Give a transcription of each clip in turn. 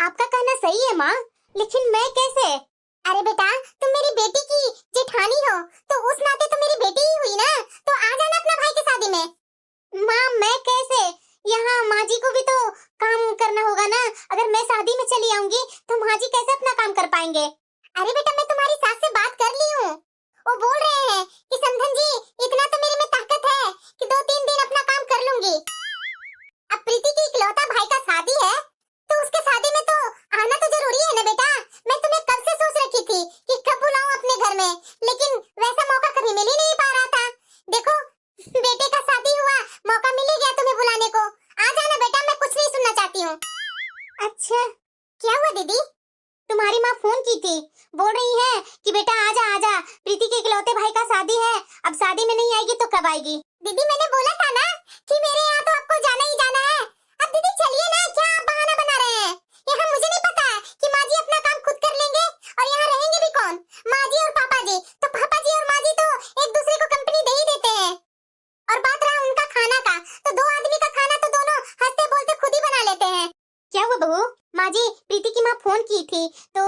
आपका कहना सही है माँ, लेकिन मैं कैसे? अरे बेटा, तुम मेरी बेटी की जेठानी हो, तो उस नाते तो मेरी बेटी ही हुई ना, तो आ जाना अपना भाई की शादी में। माँ मैं कैसे? यहाँ माँ जी को भी तो काम करना होगा ना। अगर मैं शादी में चली आऊंगी तो माँ जी कैसे अपना काम कर पाएंगे? अरे बेटा, मैं तुम्हारी सास से बात कर ली हूँ। वो बोल रहे हैं कि समधन जी, इतना तो मेरे में ताकत है कि 2-3 दिन अपना काम कर लूंगी। अब प्रीति की इकलौता भाई का शादी है, तो उसके शादी में तो आना तो जरूरी है ना बेटा। मैं तुम्हें कब से सोच रखी थी कि कब बुलाऊं अपने घर में, लेकिन वैसा मौका कभी मिल ही नहीं पा रहा था। देखो, बेटे का शादी हुआ, मौका मिल ही गया तुम्हें बुलाने को। आ जाना बेटा, मैं कुछ नहीं सुनना चाहती हूँ। अच्छा, क्या हुआ दीदी? तुम्हारी माँ फोन की थी, बोल रही है कि बेटा आजा आजा, प्रीति के इकलौते भाई का शादी है, अब शादी में नहीं आएगी तो कब आएगी? दीदी मैंने बोला था ना कि मेरे यहाँ तो आपको जाना ही जाना है। अब दीदी चलिए ना, क्या आप बहाना बना रहे हैं? यहाँ मुझे नहीं पता कि माँ जी अपना काम खुद कर लेंगे, और यहाँ रहेंगे भी कौन? माँ जी और पापा जी। तो पापा जी और माँ जी तो एक दूसरे को कंपनी दे ही देते हैं। और बात रहा उनका खाना का, तो 2 आदमी का खाना तो दोनों हंसते बोलते खुद ही बना लेते हैं। क्या हुआ बहू? माँ जी, प्रीति की माँ फोन की थी, तो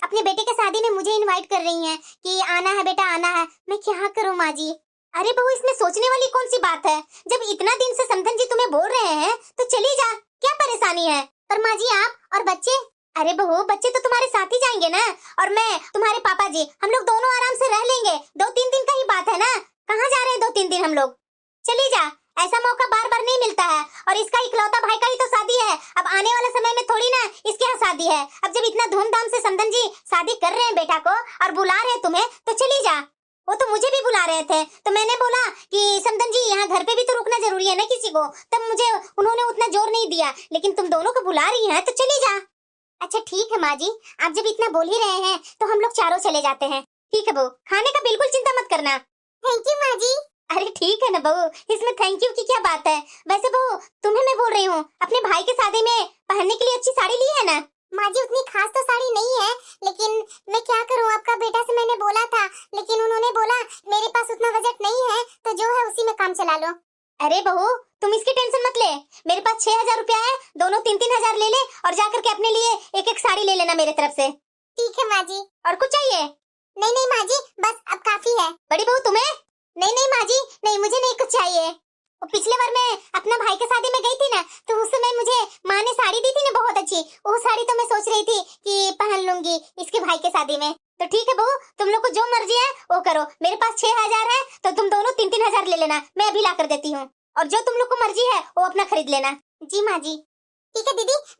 अपने बेटे के शादी में मुझे इनवाइट कर रही हैं कि आना है बेटा आना है। मैं क्या करूँ माँ जी? अरे बहू, इसमें सोचने वाली कौन सी बात है? जब इतना दिन से समधन जी तुम्हें बोल रहे हैं तो चली जा, क्या परेशानी है? पर माँ जी आप और बच्चे? अरे बहू, बच्चे तो तुम्हारे साथ ही जाएंगे ना, और मैं तुम्हारे पापा जी, हम लोग दोनों आराम से रह लेंगे। 2-3 दिन का ही बात है ना, कहाँ जा रहे हैं 2-3 दिन हम लोग? चली जा, ऐसा मौका बार बार नहीं मिलता है, और इसका इकलौता भाई का ही तो शादी है। अब आने वाला समय में थोड़ी ना इसके यहाँ शादी है। अब जब इतना धूमधाम से समधन जी शादी कर रहे हैं बेटा को और बुला रहे हैं तुम्हें, तो चली जा। वो तो मुझे भी बुला रहे थे, तो मैंने बोला कि समधन जी यहाँ घर पे भी तो रुकना जरूरी है ना किसी को, तब मुझे उन्होंने उतना जोर नहीं दिया, लेकिन तुम दोनों को बुला रही हैं तो चली जा। अच्छा ठीक है माँ जी, आप जब इतना बोल ही रहे हैं तो हम लोग चारों चले जाते हैं। ठीक है बहू, खाने का बिल्कुल चिंता मत करना। थैंक यू माँ जी। अरे ठीक है ना बहू, इसमें थैंक यू की क्या बात है? वैसे बहू, तुम्हें मैं बोल रही हूँ, अपने भाई के शादी में पहनने के लिए अच्छी साड़ी ली है ना? माँ जी उतनी खास तो साड़ी नहीं है, लेकिन मैं क्या करूँ, आपका बेटा से मैंने बोला था, लेकिन उन्होंने बोला मेरे पास उतना बजट नहीं है, तो जो है उसी में काम चला लो। अरे बहू, तुम इसकी टेंशन मत ले, मेरे पास 6,000 रुपया है, दोनों 3-3 हजार ले ले, और जाकर के अपने लिए एक-एक साड़ी ले लेना मेरे तरफ से। ठीक है माँ जी। और कुछ चाहिए? नहीं नहीं माँ जी, बस अब काफी है। बड़ी बहू तुम्हें? नहीं नहीं माँ जी, नहीं मुझे नहीं कुछ चाहिए। और पिछले बार मैं अपना भाई के शादी में गई थी ना, तो उस समय मुझे माँ ने साड़ी दी थी ना बहुत अच्छी, वो साड़ी तो मैं सोच रही थी कि पहन लूंगी इसके भाई के शादी में। तो ठीक है बहू, तुम लोग को जो मर्जी है वो करो, मेरे पास 6,000 है, तो तुम दोनों 3-3 हजार ले लेना, मैं अभी ला कर देती हूँ, और जो तुम लोग को मर्जी है वो अपना खरीद लेना। जी माँ जी। ठीक है दीदी,